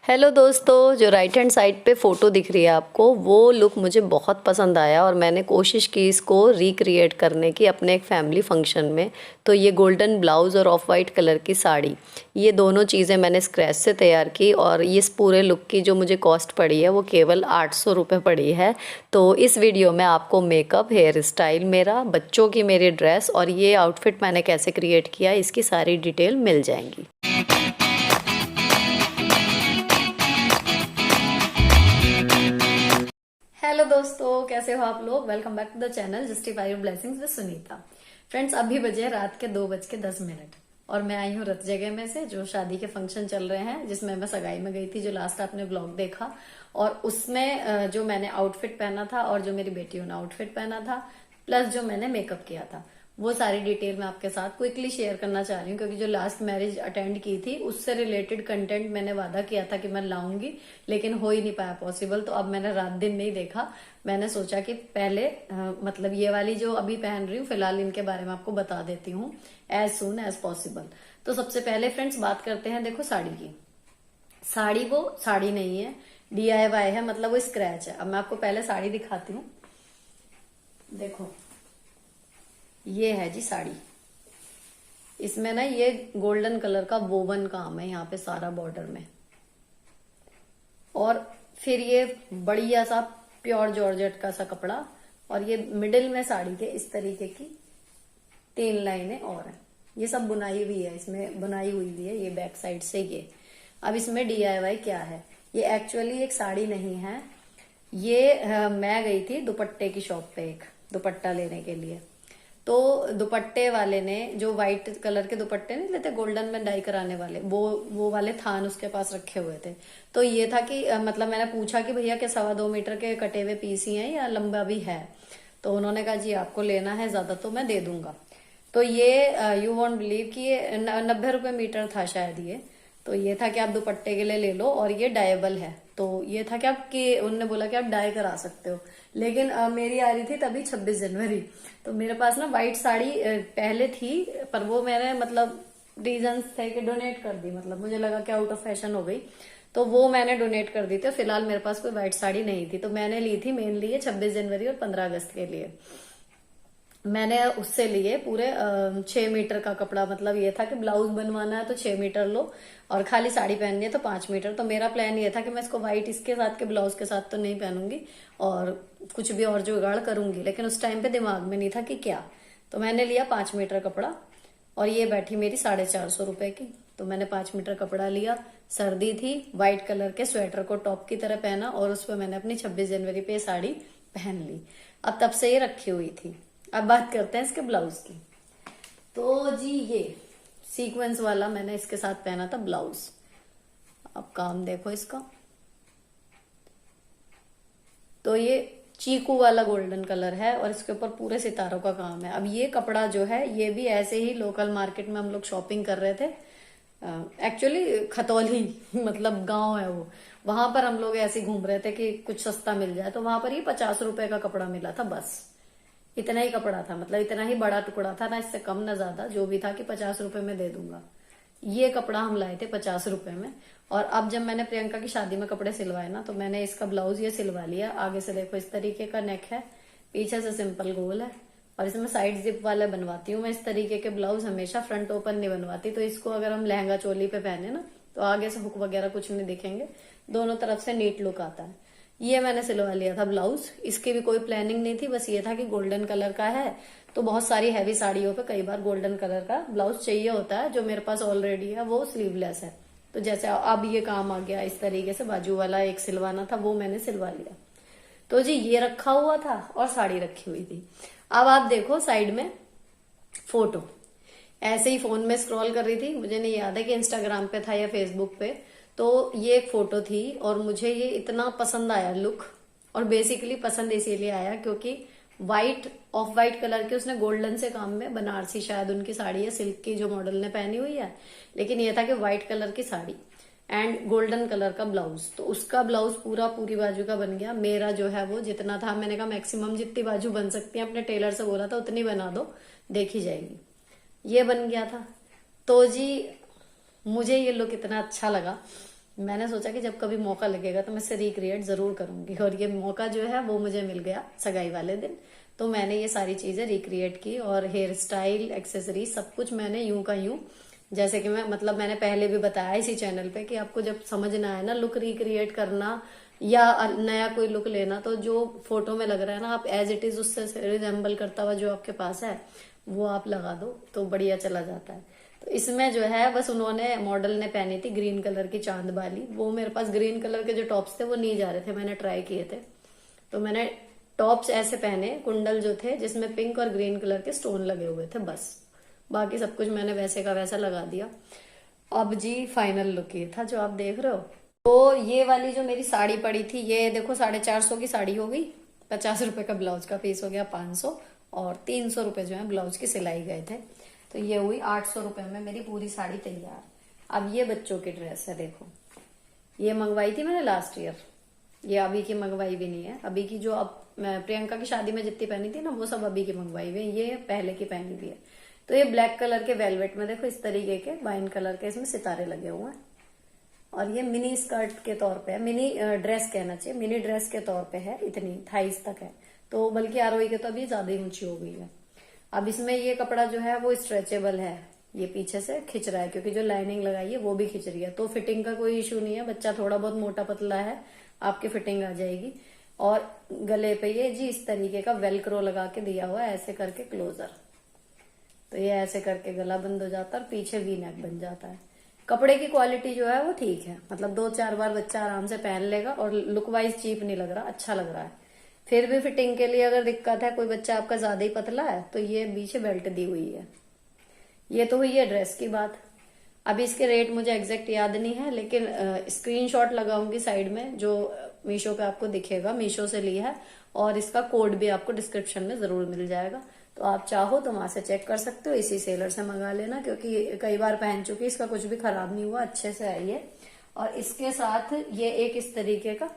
Hello दोस्तों, जो right hand side पे फ़ोटो दिख रही है आपको, वो लुक मुझे बहुत पसंद आया और मैंने कोशिश की इसको रिक्रिएट करने की अपने एक फैमिली फंक्शन में। तो ये गोल्डन ब्लाउज़ और ऑफ वाइट कलर की साड़ी, ये दोनों चीज़ें मैंने स्क्रैच से तैयार की और इस पूरे लुक की जो मुझे कॉस्ट पड़ी है वो केवल 800 रुपये पड़ी है। तो इस वीडियो में आपको मेकअप, हेयर स्टाइल मेरा, बच्चों की मेरी ड्रेस और ये आउटफिट मैंने कैसे क्रिएट किया, इसकी सारी डिटेल मिल जाएंगी। हेलो दोस्तों, कैसे हो आप लोग। Welcome back to the channel justify your blessings with Sunita. Friends, अभी बजे रात के 2:10 और मैं आई हूँ रत जगह में से, जो शादी के फंक्शन चल रहे हैं, जिसमें मैं सगाई में गई थी, जो लास्ट आपने ब्लॉग देखा। और उसमें जो मैंने आउटफिट पहना था और जो मेरी बेटियों ने आउटफिट पहना था, प्लस जो मैंने मेकअप किया था, वो सारी डिटेल मैं आपके साथ क्विकली शेयर करना चाह रही हूँ। क्योंकि जो लास्ट मैरिज अटेंड की थी, उससे रिलेटेड कंटेंट मैंने वादा किया था कि मैं लाऊंगी, लेकिन हो ही नहीं पाया पॉसिबल। तो अब मैंने रात दिन नहीं देखा, मैंने सोचा कि पहले मतलब ये वाली जो अभी पहन रही हूँ फिलहाल, इनके बारे में आपको बता देती हूँ एज सून एज पॉसिबल। तो सबसे पहले फ्रेंड्स बात करते हैं, देखो साड़ी की। साड़ी वो साड़ी नहीं है, DIY है, मतलब वो स्क्रैच है। अब मैं आपको पहले साड़ी दिखाती हूँ। देखो, ये है जी साड़ी। इसमें ना ये गोल्डन कलर का वोवन काम है यहाँ पे सारा बॉर्डर में, और फिर ये बढ़िया सा प्योर जॉर्जेट का सा कपड़ा, और ये मिडिल में साड़ी के इस तरीके की 3 लाइनें और हैं। ये सब बुनाई हुई है, इसमें बुनाई हुई हुई है ये बैक साइड से। ये अब इसमें DIY क्या है, ये एक्चुअली एक साड़ी नहीं है। ये मैं गई थी दुपट्टे की शॉप पे एक दुपट्टा लेने के लिए। तो दुपट्टे वाले ने जो व्हाइट कलर के दुपट्टे नहीं लेते गोल्डन में डाई कराने वाले, वो वाले थान उसके पास रखे हुए थे। तो ये था कि मतलब मैंने पूछा कि भैया क्या 2.25 मीटर के कटे हुए पीस ही हैं या लंबा भी है। तो उन्होंने कहा जी आपको लेना है ज्यादा तो मैं दे दूंगा। तो ये यू वॉन्ट बिलीव कि ये 90 रुपये मीटर था शायद ये। तो ये था कि आप दुपट्टे के लिए ले लो, और ये डायबल है। तो ये था कि आप कि उन्होंने बोला कि आप डाई करा सकते हो। लेकिन मेरी आ रही थी तभी 26 जनवरी, तो मेरे पास ना व्हाइट साड़ी पहले थी, पर वो मैंने मतलब रीजंस थे कि डोनेट कर दी, मतलब मुझे लगा कि आउट ऑफ फैशन हो गई, तो वो मैंने डोनेट कर दी थी। फिलहाल मेरे पास कोई व्हाइट साड़ी नहीं थी, तो मैंने ली थी मेनली ये 26 जनवरी और 15 अगस्त के लिए। मैंने उससे लिए पूरे 6 मीटर का कपड़ा। मतलब ये था कि ब्लाउज बनवाना है तो 6 मीटर लो, और खाली साड़ी पहननी है तो 5 मीटर। तो मेरा प्लान ये था कि मैं इसको व्हाइट इसके साथ के ब्लाउज के साथ तो नहीं पहनूंगी, और कुछ भी और जुगाड़ करूंगी, लेकिन उस टाइम पे दिमाग में नहीं था कि क्या। तो मैंने लिया 5 मीटर कपड़ा, और ये बैठी मेरी 450 रुपए की। तो मैंने 5 मीटर कपड़ा लिया, सर्दी थी, व्हाइट कलर के स्वेटर को टॉप की तरह पहना, और उस पर मैंने अपनी 26 जनवरी पे साड़ी पहन ली। अब तब से ये रखी हुई थी। अब बात करते हैं इसके ब्लाउज की। तो जी ये सीक्वेंस वाला मैंने इसके साथ पहना था ब्लाउज। अब काम देखो इसका। तो ये चीकू वाला गोल्डन कलर है, और इसके ऊपर पूरे सितारों का काम है। अब ये कपड़ा जो है, ये भी ऐसे ही लोकल मार्केट में हम लोग शॉपिंग कर रहे थे। एक्चुअली खतौली मतलब गांव है वो, वहां पर हम लोग ऐसे घूम रहे थे कि कुछ सस्ता मिल जाए। तो वहां पर ये 50 रुपए का कपड़ा मिला था, बस इतना ही कपड़ा था। मतलब इतना ही बड़ा टुकड़ा था, ना इससे कम ना ज्यादा, जो भी था कि 50 रुपए में दे दूंगा। ये कपड़ा हम लाए थे 50 रुपए में। और अब जब मैंने प्रियंका की शादी में कपड़े सिलवाए ना, तो मैंने इसका ब्लाउज ये सिलवा लिया। आगे से देखो इस तरीके का नेक है, पीछे से सिंपल गोल है, और इसमें साइड जिप वाला बनवाती हूँ मैं इस तरीके के ब्लाउज हमेशा, फ्रंट ओपन नहीं बनवाती। तो इसको अगर हम लहंगा चोली पे पहने ना, तो आगे से हुक वगैरह कुछ नहीं दिखेंगे, दोनों तरफ से नीट लुक आता है। ये मैंने सिलवा लिया था ब्लाउज। इसकी भी कोई प्लानिंग नहीं थी, बस ये था कि गोल्डन कलर का है, तो बहुत सारी हैवी साड़ियों पे कई बार गोल्डन कलर का ब्लाउज चाहिए होता है। जो मेरे पास ऑलरेडी है वो स्लीवलेस है। तो जैसे अब ये काम आ गया इस तरीके से, बाजू वाला एक सिलवाना था, वो मैंने सिलवा लिया। तो जी ये रखा हुआ था और साड़ी रखी हुई थी। अब आप देखो साइड में फोटो, ऐसे ही फोन में स्क्रॉल कर रही थी, मुझे नहीं याद है कि इंस्टाग्राम पे था या फेसबुक पे। तो ये एक फोटो थी, और मुझे ये इतना पसंद आया लुक। और बेसिकली पसंद इसीलिए आया क्योंकि व्हाइट, ऑफ व्हाइट कलर के उसने गोल्डन से काम में, बनारसी शायद उनकी साड़ी है, सिल्क की जो मॉडल ने पहनी हुई है। लेकिन ये था कि व्हाइट कलर की साड़ी एंड गोल्डन कलर का ब्लाउज। तो उसका ब्लाउज पूरा पूरी बाजू का बन गया। मेरा जो है वो जितना था, मैंने कहा मैक्सिमम जितनी बाजू बन सकती है, अपने टेलर से बोला था उतनी बना दो, देखी जाएगी। ये बन गया था। तो जी मुझे ये लुक इतना अच्छा लगा मैंने सोचा कि जब कभी मौका लगेगा तो मैं इसे रिक्रिएट जरूर करूंगी, और ये मौका जो है वो मुझे मिल गया सगाई वाले दिन। तो मैंने ये सारी चीजें रिक्रिएट की, और हेयर स्टाइल, एक्सेसरीज, सब कुछ मैंने यूं का यूं, जैसे कि मैंने पहले भी बताया इसी चैनल पे कि आपको जब समझना है ना लुक रिक्रिएट करना या नया कोई लुक लेना, तो जो फोटो में लग रहा है ना आप एज इट इज उससे रिजेंबल करता हुआ जो आपके पास है वो आप लगा दो तो बढ़िया चला जाता है। तो इसमें जो है बस उन्होंने, मॉडल ने पहनी थी ग्रीन कलर की चांद वाली, वो मेरे पास ग्रीन कलर के जो टॉप्स थे वो नहीं जा रहे थे, मैंने ट्राई किए थे। तो मैंने टॉप्स ऐसे पहने, कुंडल जो थे जिसमें पिंक और ग्रीन कलर के स्टोन लगे हुए थे, बस बाकी सब कुछ मैंने वैसे का वैसा लगा दिया। अब जी फाइनल लुक ये था जो आप देख रहे हो। तो ये वाली जो मेरी साड़ी पड़ी थी, ये देखो 450 की साड़ी हो गई, 50 रुपए का ब्लाउज का पीस हो गया 500, और 300 रुपए जो है ब्लाउज की सिलाई गए थे। तो ये हुई 800 रुपए में मेरी पूरी साड़ी तैयार। अब ये बच्चों की ड्रेस है, देखो ये मंगवाई थी मैंने लास्ट ईयर, ये अभी की मंगवाई भी नहीं है। अभी की जो अब मैं प्रियंका की शादी में जितनी पहनी थी ना वो सब अभी की मंगवाई हुई है, ये पहले की पहनी हुई है। तो ये ब्लैक कलर के वेलवेट में देखो इस तरीके के वाइन कलर के इसमें सितारे लगे हुए हैं, और ये मिनी स्कर्ट के तौर पे है, मिनी ड्रेस कहना चाहिए, मिनी ड्रेस के तौर पे है, इतनी थाइस तक है। तो बल्कि आरोही के तो अभी ज्यादा ही ऊंची हो गई है। अब इसमें ये कपड़ा जो है वो स्ट्रेचेबल है, ये पीछे से खिंच रहा है क्योंकि जो लाइनिंग लगाई है वो भी खिंच रही है, तो फिटिंग का कोई इशू नहीं है। बच्चा थोड़ा बहुत मोटा पतला है, आपकी फिटिंग आ जाएगी। और गले पे ये जी इस तरीके का वेलक्रो लगा के दिया हुआ है, ऐसे करके क्लोजर, तो ये ऐसे करके गला बंद हो जाता है और पीछे वी नेक बन जाता है। कपड़े की क्वालिटी जो है वो ठीक है, मतलब 2-4 बार बच्चा आराम से पहन लेगा, और लुक वाइज चीप नहीं लग रहा, अच्छा लग रहा है। फिर भी फिटिंग के लिए अगर दिक्कत है, कोई बच्चा आपका ज्यादा ही पतला है, तो ये पीछे बेल्ट दी हुई है। ये तो हुई है ड्रेस की बात। अभी इसके रेट मुझे एग्जैक्ट याद नहीं है, लेकिन स्क्रीनशॉट लगाऊंगी साइड में, जो मीशो पे आपको दिखेगा, मीशो से लिया है, और इसका कोड भी आपको डिस्क्रिप्शन में जरूर मिल जाएगा। तो आप चाहो तो वहां से चेक कर सकते हो, इसी सेलर से मंगा लेना, क्योंकि कई बार पहन चुकी, इसका कुछ भी खराब नहीं हुआ, अच्छे से आई है। और इसके साथ ये एक इस तरीके का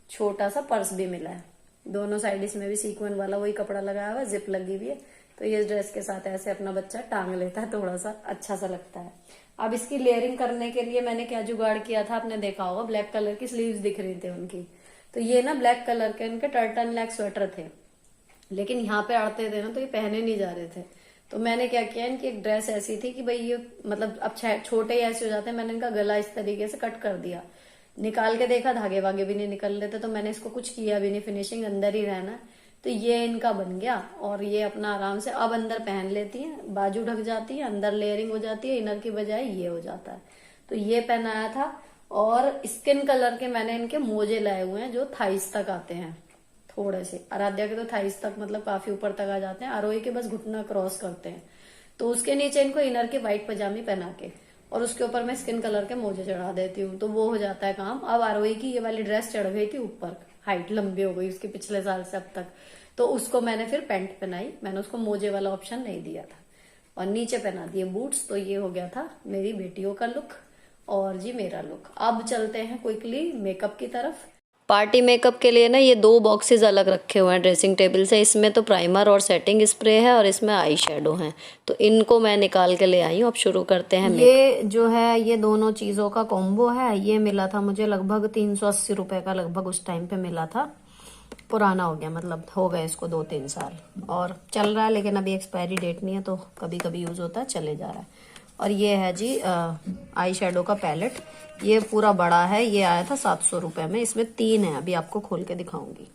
छोटा सा पर्स भी मिला है, दोनों साइड इसमें भी सीक्वेंस वाला वही कपड़ा लगाया हुआ है, जिप लगी हुई है। तो ये ड्रेस के साथ ऐसे अपना बच्चा टांग लेता है, थोड़ा सा अच्छा सा लगता है। अब इसकी लेयरिंग करने के लिए मैंने क्या जुगाड़ किया था, आपने देखा होगा, ब्लैक कलर की स्लीव्स दिख रही थी उनकी। तो ये ना ब्लैक कलर के इनके टर्टन नेक स्वेटर थे, लेकिन यहाँ पे अड़ते थे ना तो ये पहने नहीं जा रहे थे। तो मैंने क्या किया, इनकी एक ड्रेस ऐसी थी कि भाई ये मतलब अब छोटे ही ऐसे हो जाते हैं, मैंने इनका गला इस तरीके से कट कर दिया, निकाल के देखा धागे वागे भी नहीं निकल रहे थे, तो मैंने इसको कुछ किया भी नहीं, फिनिशिंग अंदर ही रहना। तो ये इनका बन गया, और ये अपना आराम से अब अंदर पहन लेती है, बाजू ढक जाती है, अंदर लेयरिंग हो जाती है, इनर की बजाय ये हो जाता है। तो ये पहनाया था। और स्किन कलर के मैंने इनके मोजे लाए हुए हैं जो थाइस तक आते हैं, थोड़े से। आराध्या के तो थाइस तक मतलब काफी ऊपर तक आ जाते हैं, आरोही के बस घुटना क्रॉस करते हैं। तो उसके नीचे इनको इनर के व्हाइट पजामी पहना के, और उसके ऊपर मैं स्किन कलर के मोजे चढ़ा देती हूँ, तो वो हो जाता है काम। अब आरोही की ये वाली ड्रेस चढ़ गई थी ऊपर, हाइट लंबी हो गई उसकी पिछले साल से अब तक, तो उसको मैंने फिर पैंट पहनाई, मैंने उसको मोजे वाला ऑप्शन नहीं दिया था, और नीचे पहना दिए बूट्स। तो ये हो गया था मेरी बेटियों का लुक, और जी मेरा लुक। अब चलते हैं क्विकली मेकअप की तरफ। पार्टी मेकअप के लिए ना ये 2 बॉक्सेस अलग रखे हुए हैं ड्रेसिंग टेबल से, इसमें तो प्राइमर और सेटिंग स्प्रे है, और इसमें आई शेडो है, तो इनको मैं निकाल के ले आई हूँ। अब शुरू करते हैं। ये जो है ये दोनों चीजों का कॉम्बो है, ये मिला था मुझे लगभग 380 रुपए का, लगभग उस टाइम पे मिला था। पुराना हो गया, मतलब हो गए इसको 2-3 साल, और चल रहा है, लेकिन अभी एक्सपायरी डेट नहीं है, तो कभी कभी यूज होता है, चले जा रहा है। और ये है जी आई शेडो का पैलेट, ये पूरा बड़ा है, ये आया था 700 रुपए में, इसमें 3 है, अभी आपको खोल के दिखाऊंगी।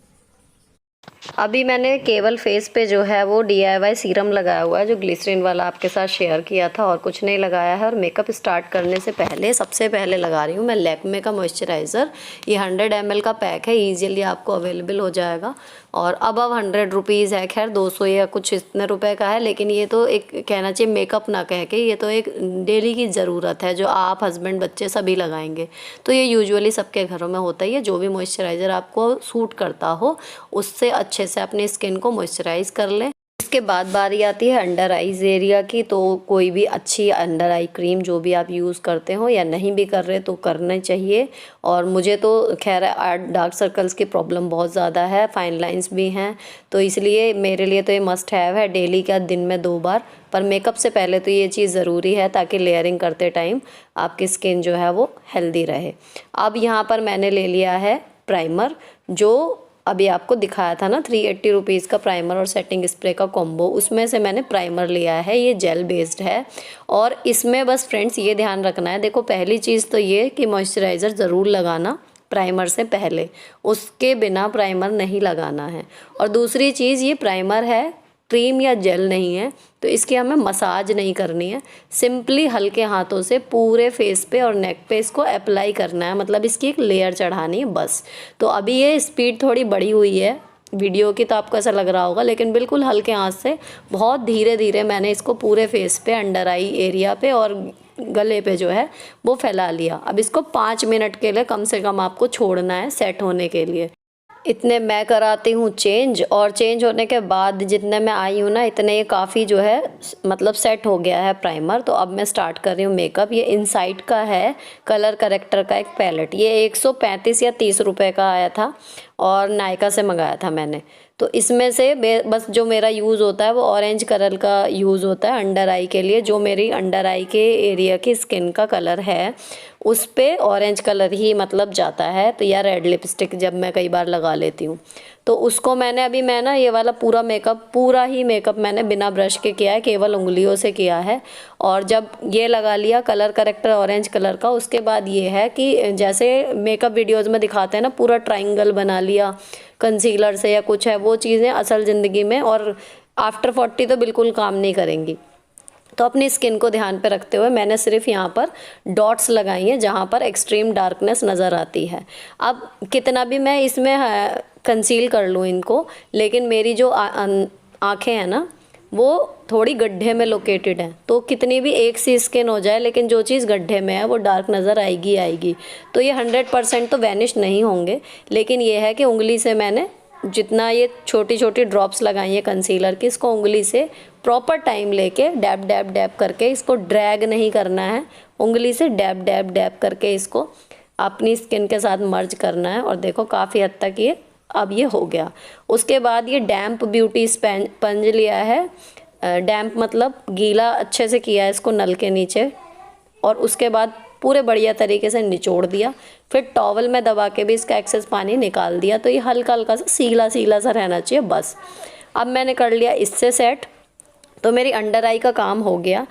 अभी मैंने केवल फेस पे जो है वो DIY सीरम लगाया हुआ है, जो ग्लिसरीन वाला आपके साथ शेयर किया था, और कुछ नहीं लगाया है। और मेकअप स्टार्ट करने से पहले सबसे पहले लगा रही हूँ मैं लैक्मे का मॉइस्चराइज़र। ये 100 ml का पैक है, इजीली आपको अवेलेबल हो जाएगा, और अब 100 रुपीज़ है, खैर 200 या कुछ इतने रुपए का है, लेकिन ये तो एक कहना चाहिए मेकअप ना कह के, ये तो एक डेली की ज़रूरत है जो आप, हस्बैंड, बच्चे सभी लगाएंगे। तो ये यूजुअली सबके घरों में होता ही है, जो भी मॉइस्चराइज़र आपको सूट करता हो उससे अच्छे से अपनी स्किन को मॉइस्चराइज कर लें। इसके बाद बारी आती है अंडर आईज एरिया की। तो कोई भी अच्छी अंडर आई क्रीम जो भी आप यूज़ करते हो या नहीं भी कर रहे तो करना चाहिए। और मुझे तो खैर डार्क सर्कल्स की प्रॉब्लम बहुत ज़्यादा है, फाइन लाइंस भी हैं, तो इसलिए मेरे लिए तो ये मस्ट हैव है, डेली का दिन में 2 बार। पर मेकअप से पहले तो ये चीज़ ज़रूरी है ताकि लेयरिंग करते टाइम आपकी स्किन जो है वो हेल्दी रहे। अब यहाँ पर मैंने ले लिया है प्राइमर, जो अभी आपको दिखाया था ना 380 रुपीज़ का प्राइमर और सेटिंग स्प्रे का कॉम्बो, उसमें से मैंने प्राइमर लिया है। ये जेल बेस्ड है और इसमें बस फ्रेंड्स ये ध्यान रखना है, देखो पहली चीज़ तो ये कि मॉइस्चराइज़र ज़रूर लगाना प्राइमर से पहले, उसके बिना प्राइमर नहीं लगाना है। और दूसरी चीज़, ये प्राइमर है, क्रीम या जेल नहीं है, तो इसकी हमें मसाज नहीं करनी है, सिंपली हल्के हाथों से पूरे फेस पे और नेक पे इसको अप्लाई करना है, मतलब इसकी एक लेयर चढ़ानी है बस। तो अभी ये स्पीड थोड़ी बढ़ी हुई है वीडियो की, तो आपको ऐसा लग रहा होगा, लेकिन बिल्कुल हल्के हाथ से बहुत धीरे धीरे मैंने इसको पूरे फेस पे, अंडर आई एरिया पे और गले पे जो है वो फैला लिया। अब इसको 5 मिनट के लिए कम से कम आपको छोड़ना है सेट होने के लिए। इतने मैं कराती हूँ चेंज, और चेंज होने के बाद जितने मैं आई हूँ ना, इतने ये काफ़ी जो है मतलब सेट हो गया है प्राइमर। तो अब मैं स्टार्ट कर रही हूँ मेकअप। ये इनसाइड का है कलर करेक्टर का एक पैलेट, ये 135 या 30 रुपए का आया था और नायका से मंगाया था मैंने। तो इसमें से बस जो मेरा यूज़ होता है वो ऑरेंज कलर का यूज़ होता है अंडर आई के लिए। जो मेरी अंडर आई के एरिया की स्किन का कलर है उस पे ऑरेंज कलर ही मतलब जाता है। तो या रेड लिपस्टिक जब मैं कई बार लगा लेती हूँ, तो उसको मैंने अभी मैं ना ये वाला पूरा ही मेकअप मैंने बिना ब्रश के किया है, केवल उंगलियों से किया है। और जब ये लगा लिया कलर करेक्टर ऑरेंज कलर का, उसके बाद ये है कि जैसे मेकअप वीडियोज़ में दिखाते हैं ना, पूरा ट्राइंगल बना लिया कंसीलर से या कुछ है, वो चीज़ें असल ज़िंदगी में और आफ्टर 40 तो बिल्कुल काम नहीं करेंगी। तो अपनी स्किन को ध्यान पे रखते हुए मैंने सिर्फ यहाँ पर डॉट्स लगाई हैं जहाँ पर एक्सट्रीम डार्कनेस नज़र आती है। अब कितना भी मैं इसमें कंसील कर लूँ इनको, लेकिन मेरी जो आँखें हैं ना वो थोड़ी गड्ढे में लोकेटेड हैं, तो कितनी भी एक सी स्किन हो जाए लेकिन जो चीज़ गड्ढे में है वो डार्क नज़र आएगी आएगी। तो ये 100% तो वैनिश नहीं होंगे, लेकिन ये है कि उंगली से मैंने जितना ये छोटी छोटी ड्रॉप्स लगाई है कंसीलर की, इसको उंगली से प्रॉपर टाइम लेके डैब डैब डैब करके, इसको ड्रैग नहीं करना है, उंगली से डैब डैब डैब करके इसको अपनी स्किन के साथ मर्ज करना है। और देखो काफ़ी हद तक ये अब ये हो गया। उसके बाद ये डैम्प ब्यूटी स्पंज लिया है, डैम्प मतलब गीला अच्छे से किया है इसको नल के नीचे, और उसके बाद पूरे बढ़िया तरीके से निचोड़ दिया, फिर टॉवल में दबा के भी इसका एक्सेस पानी निकाल दिया। तो ये हल्का हल्का सा सीला सीला सा रहना चाहिए बस। अब मैंने कर लिया इससे सेट, तो मेरी अंडर आई का काम हो गया।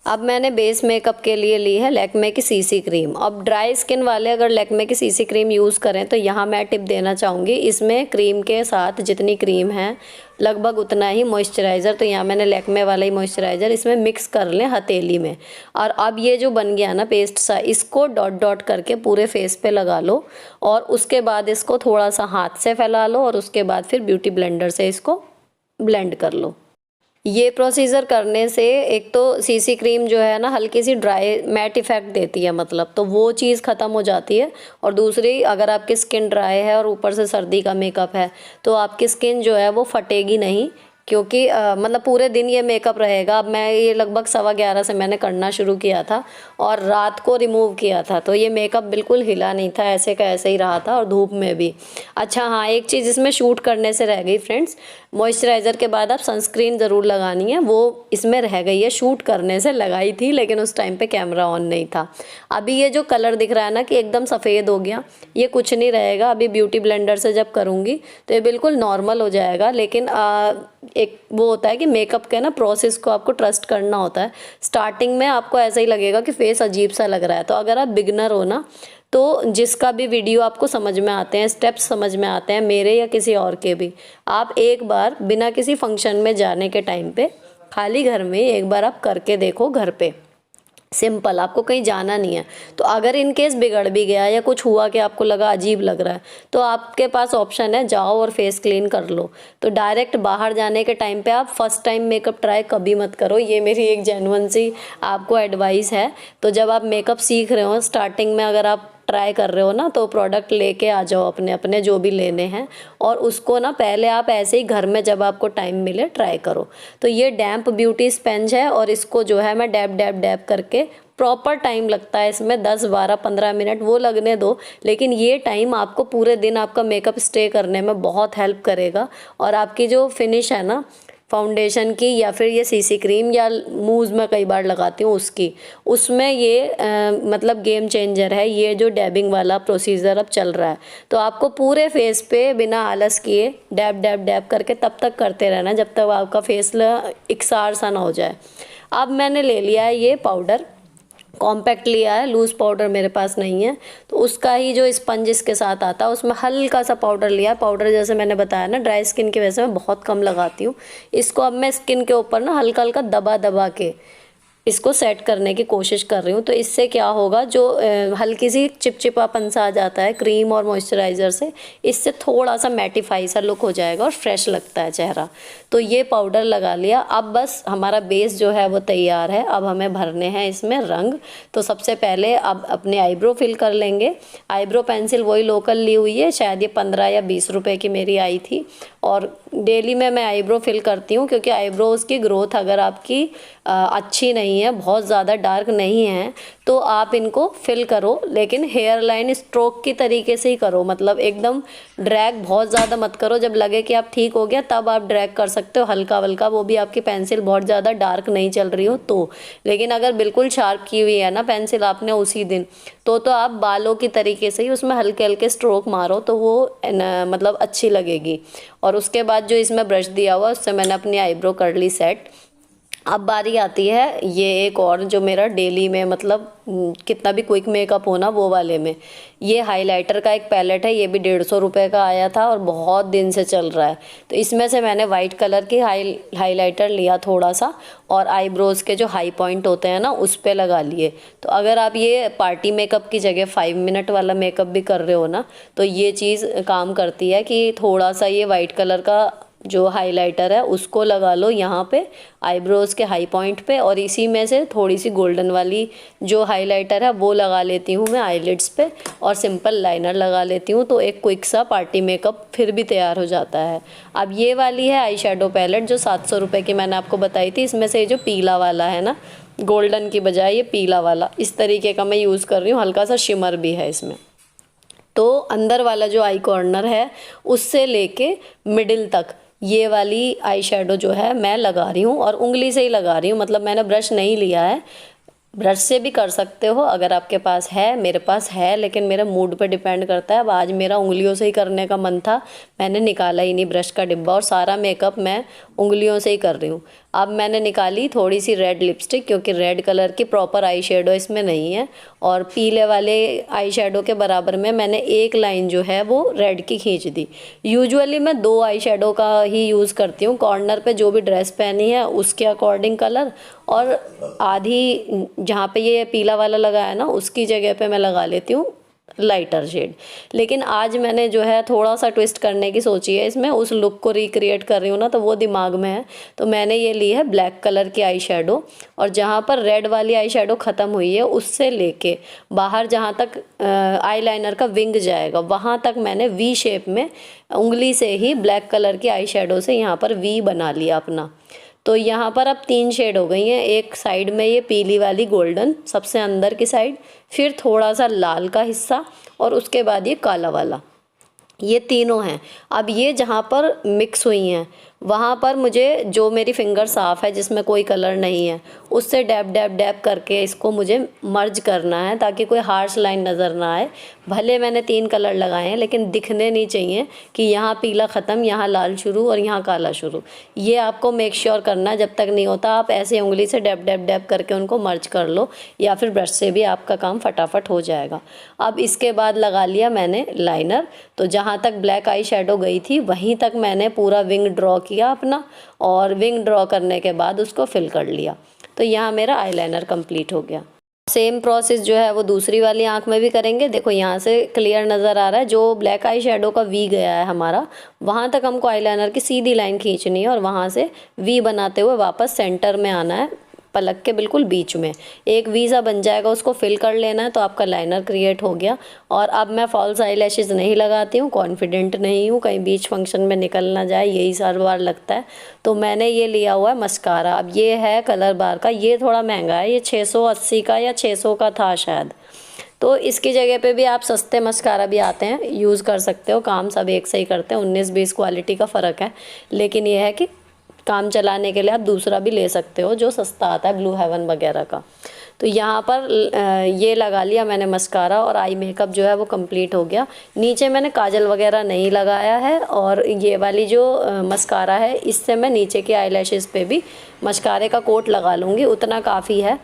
अब मैंने बेस मेकअप के लिए ली है लैक्मे की सीसी क्रीम। अब ड्राई स्किन वाले अगर लैक्मे की सीसी क्रीम यूज़ करें तो यहाँ मैं टिप देना चाहूँगी, इसमें क्रीम के साथ जितनी क्रीम है लगभग उतना ही मॉइस्चराइज़र, तो यहाँ मैंने लैक्मे वाला ही मॉइस्चराइज़र इसमें मिक्स कर लें हथेली में। और अब ये जो बन गया ना पेस्ट सा, इसको डॉट डॉट करके पूरे फेस पे लगा लो, और उसके बाद इसको थोड़ा सा हाथ से फैला लो, और उसके बाद फिर ब्यूटी ब्लेंडर से इसको ब्लेंड कर लो। ये प्रोसीजर करने से एक तो सीसी क्रीम जो है ना हल्की सी ड्राई मैट इफ़ेक्ट देती है, मतलब तो वो चीज़ ख़त्म हो जाती है। और दूसरी, अगर आपकी स्किन ड्राई है और ऊपर से सर्दी का मेकअप है तो आपकी स्किन जो है वो फटेगी नहीं, क्योंकि मतलब पूरे दिन ये मेकअप रहेगा। अब मैं ये लगभग 11:15 से मैंने करना शुरू किया था और रात को रिमूव किया था, तो ये मेकअप बिल्कुल हिला नहीं था, ऐसे का ऐसे ही रहा था, और धूप में भी। अच्छा हाँ, एक चीज़ इसमें शूट करने से रह गई फ्रेंड्स, मॉइस्चराइज़र के बाद आप सनस्क्रीन ज़रूर लगानी है, वो इसमें रह गई है, शूट करने से लगाई थी लेकिन उस टाइम पे कैमरा ऑन नहीं था। अभी ये जो कलर दिख रहा है ना कि एकदम सफ़ेद हो गया, ये कुछ नहीं रहेगा। अभी ब्यूटी ब्लेंडर से जब करूँगी तो ये बिल्कुल नॉर्मल हो जाएगा। लेकिन एक वो होता है कि मेकअप के ना प्रोसेस को आपको ट्रस्ट करना होता है। स्टार्टिंग में आपको ऐसा ही लगेगा कि फेस अजीब सा लग रहा है, तो अगर आप बिगनर हो ना, तो जिसका भी वीडियो आपको समझ में आते हैं, स्टेप्स समझ में आते हैं, मेरे या किसी और के भी, आप एक बार बिना किसी फंक्शन में जाने के टाइम पे खाली घर में एक बार आप करके देखो घर पे, सिंपल, आपको कहीं जाना नहीं है। तो अगर इन केस बिगड़ भी गया या कुछ हुआ कि आपको लगा अजीब लग रहा है, तो आपके पास ऑप्शन है, जाओ और फेस क्लीन कर लो। तो डायरेक्ट बाहर जाने के टाइम पे आप फर्स्ट टाइम मेकअप ट्राई कभी मत करो, ये मेरी एक जेन्युइन सी आपको एडवाइस है। तो जब आप मेकअप सीख रहे हो स्टार्टिंग में, अगर आप ट्राई कर रहे हो ना, तो प्रोडक्ट लेके आ जाओ अपने अपने जो भी लेने हैं, और उसको ना पहले आप ऐसे ही घर में जब आपको टाइम मिले ट्राई करो। तो ये डैम्प ब्यूटी स्पंज है और इसको जो है मैं डैब डैब डैब करके, प्रॉपर टाइम लगता है इसमें 10 12 15 मिनट, वो लगने दो, लेकिन ये टाइम आपको पूरे दिन आपका मेकअप स्टे करने में बहुत हेल्प करेगा। और आपकी जो फिनिश है ना फाउंडेशन की, या फिर ये सीसी क्रीम या मूव्स में कई बार लगाती हूँ उसकी, उसमें ये मतलब गेम चेंजर है ये जो डैबिंग वाला प्रोसीजर अब चल रहा है। तो आपको पूरे फेस पे बिना आलस किए डैब डैब डैब करके तब तक करते रहना जब तक आपका फेस इकसार सा ना हो जाए। अब मैंने ले लिया है ये पाउडर, कॉम्पैक्ट लिया है, लूज़ पाउडर मेरे पास नहीं है, तो उसका ही जो स्पंज इसके साथ आता है उसमें हल्का सा पाउडर लिया है। पाउडर जैसे मैंने बताया ना ड्राई स्किन की वजह से मैं बहुत कम लगाती हूँ इसको। अब मैं स्किन के ऊपर ना हल्का हल्का दबा दबा के इसको सेट करने की कोशिश कर रही हूँ। तो इससे क्या होगा, जो हल्की सी चिपचिपापन सा आ जाता है क्रीम और मॉइस्चराइज़र से, इससे थोड़ा सा मैटिफाई सा लुक हो जाएगा और फ्रेश लगता है चेहरा। तो ये पाउडर लगा लिया, अब बस हमारा बेस जो है वो तैयार है। अब हमें भरने हैं इसमें रंग। तो सबसे पहले अब अपने आईब्रो फिल कर लेंगे। आईब्रो पेंसिल वही लोकल ली हुई है, शायद ये 15 या 20 रुपए की मेरी आई थी। और डेली में मैं आईब्रो फिल करती हूँ, क्योंकि आईब्रोज़ की ग्रोथ अगर आपकी अच्छी नहीं है, बहुत ज़्यादा डार्क नहीं है, तो आप इनको फिल करो, लेकिन हेयर लाइन स्ट्रोक की तरीके से ही करो। मतलब एकदम ड्रैग बहुत ज़्यादा मत करो, जब लगे कि आप ठीक हो गया तब आप ड्रैग कर सकते हो हल्का हल्का, वो भी आपकी पेंसिल बहुत ज़्यादा डार्क नहीं चल रही हो तो। लेकिन अगर बिल्कुल शार्प की हुई है ना पेंसिल आपने उसी दिन, तो आप बालों की तरीके से ही उसमें हल्के हल्के स्ट्रोक मारो, तो वो मतलब अच्छी लगेगी। और उसके बाद जो इसमें ब्रश दिया हुआ उससे मैंने अपनी आईब्रो कर ली सेट। अब बारी आती है ये एक और जो मेरा डेली में मतलब कितना भी क्विक मेकअप हो ना वो वाले में, ये हाइलाइटर का एक पैलेट है, ये भी 150 रुपये का आया था और बहुत दिन से चल रहा है। तो इसमें से मैंने वाइट कलर की हाइलाइटर लिया थोड़ा सा, और आईब्रोज़ के जो हाई पॉइंट होते हैं ना उस पे लगा लिए। तो अगर आप ये पार्टी मेकअप की जगह 5 मिनट वाला मेकअप भी कर रहे हो ना, तो ये चीज़ काम करती है कि थोड़ा सा ये वाइट कलर का जो हाइलाइटर है उसको लगा लो यहाँ पे आईब्रोज़ के हाई पॉइंट पे, और इसी में से थोड़ी सी गोल्डन वाली जो हाइलाइटर है वो लगा लेती हूँ मैं आईलिड्स पे, और सिंपल लाइनर लगा लेती हूँ। तो एक क्विक सा पार्टी मेकअप फिर भी तैयार हो जाता है। अब ये वाली है आई शेडो पैलेट जो 700 रुपये की मैंने आपको बताई थी। इसमें से ये जो पीला वाला है ना, गोल्डन की बजाय ये पीला वाला इस तरीके का मैं यूज़ कर रही हूँ, हल्का सा शिमर भी है इसमें। तो अंदर वाला जो आई कॉर्नर है उससे लेके मिडिल तक ये वाली आई शेडो जो है मैं लगा रही हूँ, और उंगली से ही लगा रही हूँ, मतलब मैंने ब्रश नहीं लिया है। ब्रश से भी कर सकते हो अगर आपके पास है, मेरे पास है, लेकिन मेरे मूड पे डिपेंड करता है। अब आज मेरा उंगलियों से ही करने का मन था, मैंने निकाला ही नहीं ब्रश का डिब्बा, और सारा मेकअप मैं उंगलियों से ही कर रही हूँ। अब मैंने निकाली थोड़ी सी रेड लिपस्टिक, क्योंकि रेड कलर की प्रॉपर आई शेडो इसमें नहीं है, और पीले वाले आई शेडो के बराबर में मैंने एक लाइन जो है वो रेड की खींच दी। यूजुअली मैं 2 आई शेडो का ही यूज़ करती हूँ, कॉर्नर पे जो भी ड्रेस पहनी है उसके अकॉर्डिंग कलर, और आधी जहाँ पे ये पीला वाला लगा है ना उसकी जगह पे मैं लगा लेती हूँ लाइटर शेड। लेकिन आज मैंने जो है थोड़ा सा ट्विस्ट करने की सोची है इसमें, उस लुक को रिक्रिएट कर रही हूँ ना, तो वो दिमाग में है। तो मैंने ये ली है ब्लैक कलर की आई शेडो, और जहाँ पर रेड वाली आई शेडो ख़त्म हुई है उससे लेके बाहर जहाँ तक आई लाइनर का विंग जाएगा वहाँ तक मैंने वी शेप में उंगली से ही ब्लैक कलर की आई शेडो से यहाँ पर वी बना लिया अपना। तो यहाँ पर अब 3 शेड हो गई हैं। एक साइड में ये पीली वाली गोल्डन सबसे अंदर की साइड, फिर थोड़ा सा लाल का हिस्सा, और उसके बाद ये काला वाला, ये तीनों हैं। अब ये जहाँ पर मिक्स हुई हैं वहाँ पर मुझे जो मेरी फिंगर साफ़ है जिसमें कोई कलर नहीं है उससे डैब डैब डैब करके इसको मुझे मर्ज करना है, ताकि कोई हार्श लाइन नज़र ना आए। भले मैंने 3 कलर लगाए हैं लेकिन दिखने नहीं चाहिए कि यहाँ पीला ख़त्म, यहाँ लाल शुरू और यहाँ काला शुरू। ये आपको मेक श्योर करना, जब तक नहीं होता आप ऐसे उंगली से डैब डैब डैब करके उनको मर्ज कर लो, या फिर ब्रश से भी आपका काम फटाफट हो जाएगा। अब इसके बाद लगा लिया मैंने लाइनर। तो जहाँ तक ब्लैक आई शेडो गई थी वहीं तक मैंने पूरा विंग ड्रॉ किया अपना, और विंग ड्रॉ करने के बाद उसको फिल कर लिया। तो यहाँ मेरा आईलाइनर कंप्लीट हो गया। सेम प्रोसेस जो है वो दूसरी वाली आंख में भी करेंगे। देखो यहाँ से क्लियर नज़र आ रहा है, जो ब्लैक आई शेडो का वी गया है हमारा, वहाँ तक हमको आईलाइनर की सीधी लाइन खींचनी है और वहाँ से वी बनाते हुए वापस सेंटर में आना है पलक के बिल्कुल बीच में एक वी सा बन जाएगा, उसको फिल कर लेना है तो आपका लाइनर क्रिएट हो गया। और अब मैं फॉल्स आई लैशेज़ नहीं लगाती हूँ, कॉन्फिडेंट नहीं हूँ कहीं बीच फंक्शन में निकल ना जाए, यही हर बार लगता है। तो मैंने ये लिया हुआ है मस्कारा। अब ये है कलर बार का, ये थोड़ा महंगा है, ये 680 का या 600 का था शायद। तो इसकी जगह पे भी आप सस्ते मस्कारा भी आते हैं, यूज़ कर सकते हो, काम सब एक से ही करते हैं, 19-20 क्वालिटी का फ़र्क है। लेकिन ये है कि काम चलाने के लिए आप दूसरा भी ले सकते हो जो सस्ता आता है, ब्लू हेवन वगैरह का। तो यहाँ पर ये लगा लिया मैंने मस्कारा, और आई मेकअप जो है वो कंप्लीट हो गया। नीचे मैंने काजल वगैरह नहीं लगाया है, और ये वाली जो मस्कारा है इससे मैं नीचे के आईलैशेस पे भी मस्कारे का कोट लगा लूँगी, उतना काफ़ी है।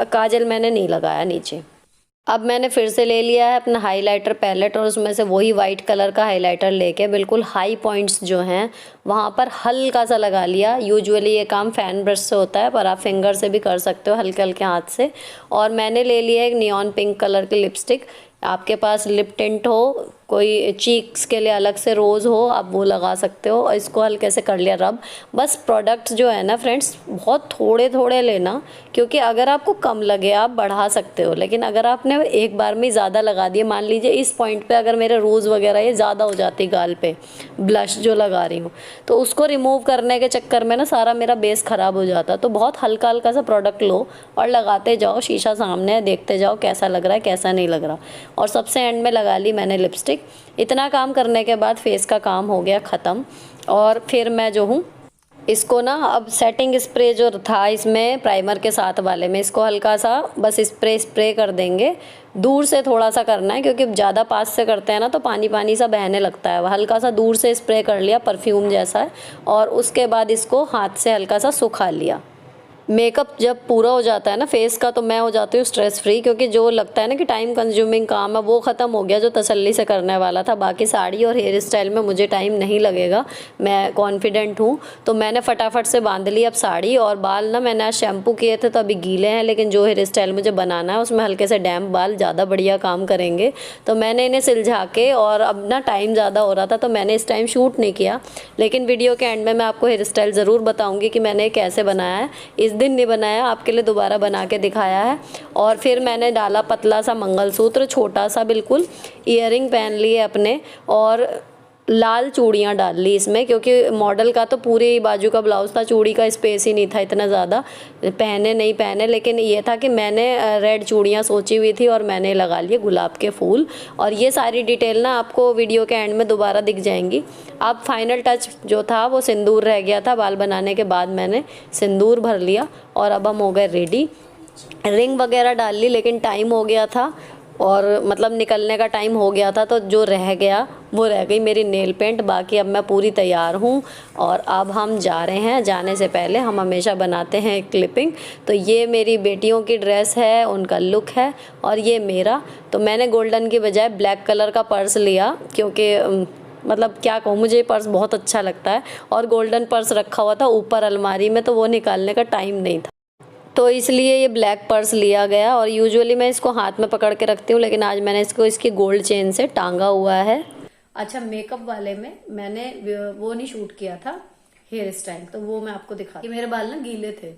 काजल मैंने नहीं लगाया नीचे। अब मैंने फिर से ले लिया है अपना हाइलाइटर पैलेट, और उसमें से वही वाइट कलर का हाइलाइटर लेके बिल्कुल हाई पॉइंट्स जो हैं वहाँ पर हल्का सा लगा लिया। यूजुअली ये काम फैन ब्रश से होता है, पर आप फिंगर से भी कर सकते हो, हल्के हल्के हाथ से। और मैंने ले लिया एक नियॉन पिंक कलर की लिपस्टिक। आपके पास लिप टिंट हो, कोई चीक्स के लिए अलग से रोज़ हो, आप वो लगा सकते हो। और इसको हल्के से कर लिया रब। बस प्रोडक्ट्स जो है ना फ्रेंड्स, बहुत थोड़े थोड़े लेना, क्योंकि अगर आपको कम लगे आप बढ़ा सकते हो, लेकिन अगर आपने एक बार में ज़्यादा लगा दिए, मान लीजिए इस पॉइंट पे अगर मेरे रोज़ वगैरह ये ज़्यादा हो जाती गाल पे, ब्लश जो लगा रही हूँ, तो उसको रिमूव करने के चक्कर में ना सारा मेरा बेस ख़राब हो जाता। तो बहुत हल्का हल्का सा प्रोडक्ट लो और लगाते जाओ, शीशा सामने है, देखते जाओ कैसा लग रहा है कैसा नहीं लग रहा। और सबसे एंड में लगा ली मैंने लिपस्टिक। इतना काम करने के बाद फेस का काम हो गया ख़त्म। और फिर मैं जो हूँ इसको ना, अब सेटिंग स्प्रे जो था इसमें प्राइमर के साथ वाले में, इसको हल्का सा बस स्प्रे कर देंगे। दूर से थोड़ा सा करना है, क्योंकि ज़्यादा पास से करते हैं ना तो पानी पानी सा बहने लगता है। हल्का सा दूर से स्प्रे कर लिया, परफ्यूम जैसा है। और उसके बाद इसको हाथ से हल्का सा सुखा लिया। मेकअप जब पूरा हो जाता है ना फेस का, तो मैं हो जाती हूँ स्ट्रेस फ्री, क्योंकि जो लगता है ना कि टाइम कंज्यूमिंग काम है वो ख़त्म हो गया जो तसल्ली से करने वाला था। बाकी साड़ी और हेयर स्टाइल में मुझे टाइम नहीं लगेगा, मैं कॉन्फिडेंट हूँ। तो मैंने फटाफट से बांध ली अब साड़ी। और बाल ना मैंने आज शैम्पू किए थे तो अभी गीले हैं, लेकिन जो हेयर स्टाइल मुझे बनाना है उसमें हल्के से डैम्प बाल ज़्यादा बढ़िया काम करेंगे। तो मैंने इन्हें सिलझा के, और अब ना टाइम ज़्यादा हो रहा था तो मैंने इस टाइम शूट नहीं किया, लेकिन वीडियो के एंड में मैं आपको हेयर स्टाइल ज़रूर बताऊँगी कि मैंने कैसे बनाया है। इस दिन नहीं बनाया, आपके लिए दोबारा बना के दिखाया है। और फिर मैंने डाला पतला सा मंगलसूत्र, छोटा सा बिल्कुल, ईयरिंग पहन लिए अपने, और लाल चूड़ियाँ डाल ली इसमें, क्योंकि मॉडल का तो पूरी बाजू का ब्लाउज था, चूड़ी का स्पेस ही नहीं था इतना ज़्यादा, पहने नहीं पहने। लेकिन ये था कि मैंने रेड चूड़ियाँ सोची हुई थी और मैंने लगा लिए गुलाब के फूल। और ये सारी डिटेल ना आपको वीडियो के एंड में दोबारा दिख जाएंगी। अब फाइनल टच जो था वो सिंदूर रह गया था, बाल बनाने के बाद मैंने सिंदूर भर लिया। और अब हम हो गए रेडी। रिंग वगैरह डाल ली, लेकिन टाइम हो गया था, और मतलब निकलने का टाइम हो गया था, तो जो रह गया वो रह गई मेरी नेल पेंट। बाकी अब मैं पूरी तैयार हूँ और अब हम जा रहे हैं। जाने से पहले हम हमेशा बनाते हैं क्लिपिंग। तो ये मेरी बेटियों की ड्रेस है, उनका लुक है, और ये मेरा। तो मैंने गोल्डन की बजाय ब्लैक कलर का पर्स लिया, क्योंकि मतलब क्या कहूँ, मुझे ये पर्स बहुत अच्छा लगता है। और गोल्डन पर्स रखा हुआ था ऊपर अलमारी में, तो वो निकालने का टाइम नहीं था, तो इसलिए ये ब्लैक पर्स लिया गया। और यूजुअली मैं इसको हाथ में पकड़ के रखती हूँ, लेकिन आज मैंने इसको इसकी गोल्ड चेन से टांगा हुआ है। अच्छा, मेकअप वाले में मैंने वो नहीं शूट किया था हेयर स्टाइल, तो वो मैं आपको दिखा। मेरे बाल ना गीले थे,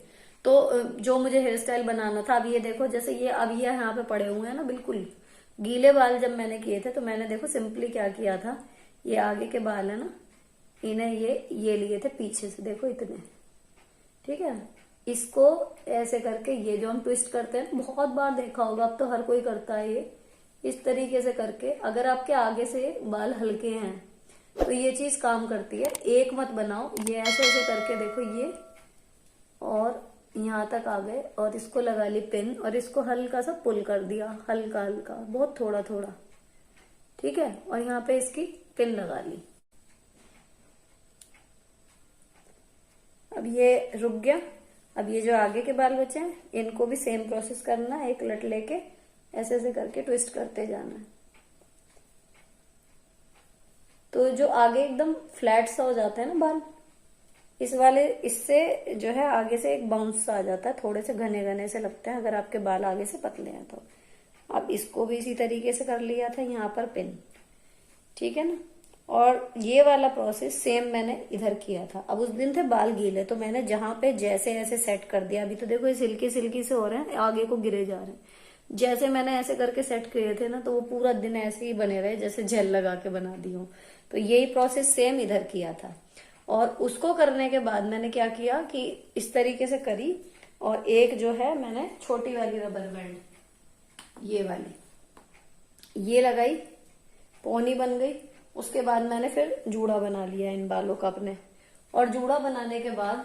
तो जो मुझे हेयर स्टाइल बनाना था, अब ये देखो, जैसे ये अब ये यहाँ पे पड़े हुए हैं ना बिल्कुल गीले बाल। जब मैंने किए थे तो मैंने देखो सिंपली क्या किया था, ये आगे के बाल है ना, इन्हें ये लिए थे पीछे से, देखो इतने, ठीक है। इसको ऐसे करके, ये जो हम ट्विस्ट करते हैं, बहुत बार देखा होगा, अब तो हर कोई करता है ये, इस तरीके से करके। अगर आपके आगे से बाल हल्के हैं तो ये चीज काम करती है। एक मत बनाओ, ये ऐसे ऐसे करके देखो, ये और यहाँ तक आ गए, और इसको लगा ली पिन, और इसको हल्का सा पुल कर दिया, हल्का हल्का, बहुत थोड़ा थोड़ा, ठीक है। और यहाँ पे इसकी पिन लगा ली। अब ये रुक गया। अब ये जो आगे के बाल बचे हैं, इनको भी सेम प्रोसेस करना है, एक लट लेके ऐसे ऐसे करके ट्विस्ट करते जाना है। तो जो आगे एकदम फ्लैट सा हो जाता है ना बाल, इस वाले, इससे जो है आगे से एक बाउंस सा आ जाता है, थोड़े से घने घने से लगते हैं अगर आपके बाल आगे से पतले हैं तो। अब इसको भी इसी तरीके से कर लिया था, यहाँ पर पिन, ठीक है ना। और ये वाला प्रोसेस सेम मैंने इधर किया था। अब उस दिन थे बाल गीले, तो मैंने जहां पे जैसे ऐसे सेट कर दिया। अभी तो देखो ये सिल्की सिल्की से हो रहे हैं, आगे को गिरे जा रहे हैं। जैसे मैंने ऐसे करके सेट किए थे ना, तो वो पूरा दिन ऐसे ही बने रहे जैसे जेल लगा के बना दी हूँ। तो यही प्रोसेस सेम इधर किया था। और उसको करने के बाद मैंने क्या किया कि इस तरीके से करी, और एक जो है मैंने छोटी वाली रबर बैंड, ये वाली, ये लगाई, पोनी बन गई। उसके बाद मैंने फिर जूड़ा बना लिया इन बालों का अपने। और जूड़ा बनाने के बाद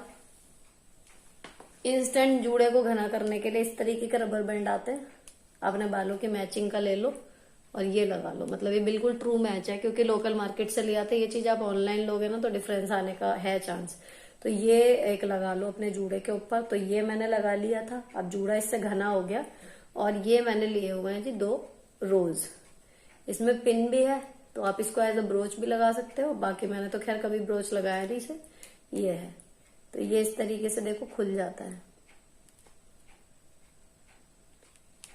इंस्टेंट जूड़े को घना करने के लिए इस तरीके के रबर बैंड आते हैं, अपने बालों की मैचिंग का ले लो और ये लगा लो। मतलब ये बिल्कुल ट्रू मैच है, क्योंकि लोकल मार्केट से ले आते हैं। ये चीज आप ऑनलाइन लोगे ना तो डिफरेंस आने का है चांस। तो ये एक लगा लो अपने जूड़े के ऊपर। तो ये मैंने लगा लिया था। अब जूड़ा इससे घना हो गया। और ये मैंने लिए हुए हैं जी 2 रोज। इसमें पिन भी है, तो आप इसको एज अ ब्रोच भी लगा सकते हो। बाकी मैंने तो खैर कभी ब्रोच लगाया नहीं इसे। ये है, तो ये इस तरीके से देखो खुल जाता है।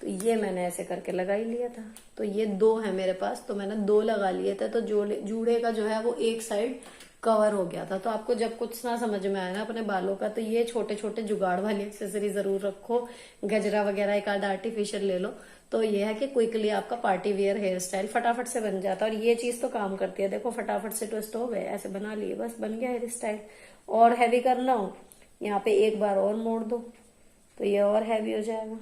तो ये मैंने ऐसे करके लगा ही लिया था। तो ये 2 है मेरे पास, तो मैंने 2 लगा लिए थे। तो जूड़े का जो है वो एक साइड कवर हो गया था। तो आपको जब कुछ ना समझ में आए ना अपने बालों का, तो ये छोटे छोटे जुगाड़ वाली एक्सेसरी जरूर रखो। गजरा वगैरह एक आध आर्टिफिशियल ले लो। तो ये है कि क्विकली आपका पार्टी वेयर हेयर स्टाइल फटाफट से बन जाता है। और ये चीज तो काम करती है। देखो फटाफट से ट्विस्ट हो गए, ऐसे बना लिए, बस बन गया हेयर स्टाइल। और हैवी करना हो, यहाँ पे एक बार और मोड़ दो तो ये और हैवी हो जाएगा।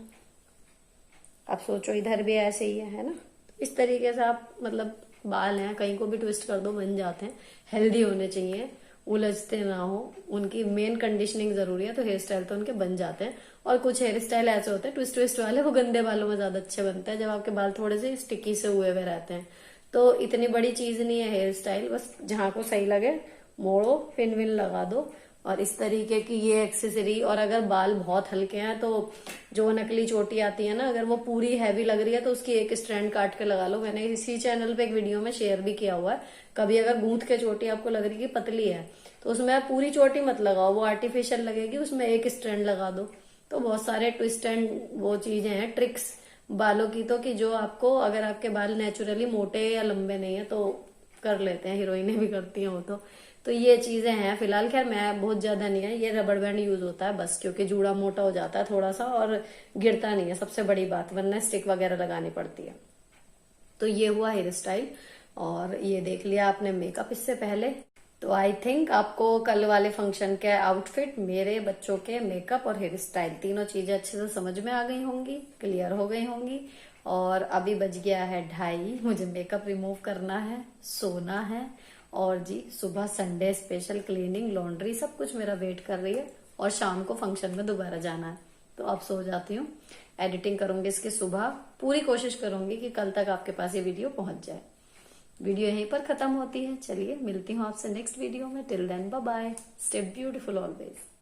आप सोचो इधर भी ऐसे ही है ना। इस तरीके से आप मतलब बाल हैं कहीं को भी ट्विस्ट कर दो बन जाते हैं। हेल्दी होने चाहिए, उलझते ना हो, उनकी मेन कंडीशनिंग जरूरी है। तो हेयर स्टाइल तो उनके बन जाते हैं। और कुछ हेयर स्टाइल ऐसे होते हैं ट्विस्ट ट्विस्ट वाले, वो गंदे बालों में ज्यादा अच्छे बनते हैं जब आपके बाल थोड़े से स्टिकी से हुए हुए रहते हैं। तो इतनी बड़ी चीज नहीं है हेयर स्टाइल, बस जहां को सही लगे मोड़ो, पिन विन लगा दो। और इस तरीके की ये एक्सेसरी। और अगर बाल बहुत हल्के हैं तो जो नकली चोटी आती है ना, अगर वो पूरी हैवी लग रही है तो उसकी एक स्ट्रैंड काट के लगा लो। मैंने इसी चैनल पे एक वीडियो में शेयर भी किया हुआ है। कभी अगर गूंथ के चोटी आपको लग रही है कि पतली है, तो उसमें आप पूरी चोटी मत लगाओ, वो आर्टिफिशियल लगेगी, उसमें एक स्ट्रैंड लगा दो। तो बहुत सारे ट्विस्ट एंड वो चीजें हैं, ट्रिक्स बालों की, तो कि जो आपको, अगर आपके बाल नेचुरली मोटे या लंबे नहीं है तो कर लेते हैं, हीरोइनें भी करती हैं वो। तो ये चीजें हैं। फिलहाल खैर मैं बहुत ज्यादा नहीं है, ये रबड़ बैंड यूज होता है बस, क्योंकि जूड़ा मोटा हो जाता है थोड़ा सा और गिरता नहीं है, सबसे बड़ी बात, वरना स्टिक वगैरह लगानी पड़ती है। तो ये हुआ हेयर स्टाइल। और ये देख लिया आपने मेकअप इससे पहले। तो आई थिंक आपको कल वाले फंक्शन के आउटफिट, मेरे बच्चों के मेकअप और हेयर स्टाइल, तीनों चीजें अच्छे से समझ में आ गई होंगी, क्लियर हो गई होंगी। और अभी बज गया है 2:30, मुझे मेकअप रिमूव करना है, सोना है। और जी सुबह संडे स्पेशल क्लीनिंग, लॉन्ड्री, सब कुछ मेरा वेट कर रही है। और शाम को फंक्शन में दोबारा जाना है। तो अब सो जाती हूँ, एडिटिंग करूंगी इसकी सुबह। पूरी कोशिश करूंगी कि कल तक आपके पास ये वीडियो पहुंच जाए। वीडियो यहीं पर खत्म होती है। चलिए मिलती हूँ आपसे नेक्स्ट वीडियो में। Till then bye bye, stay beautiful always.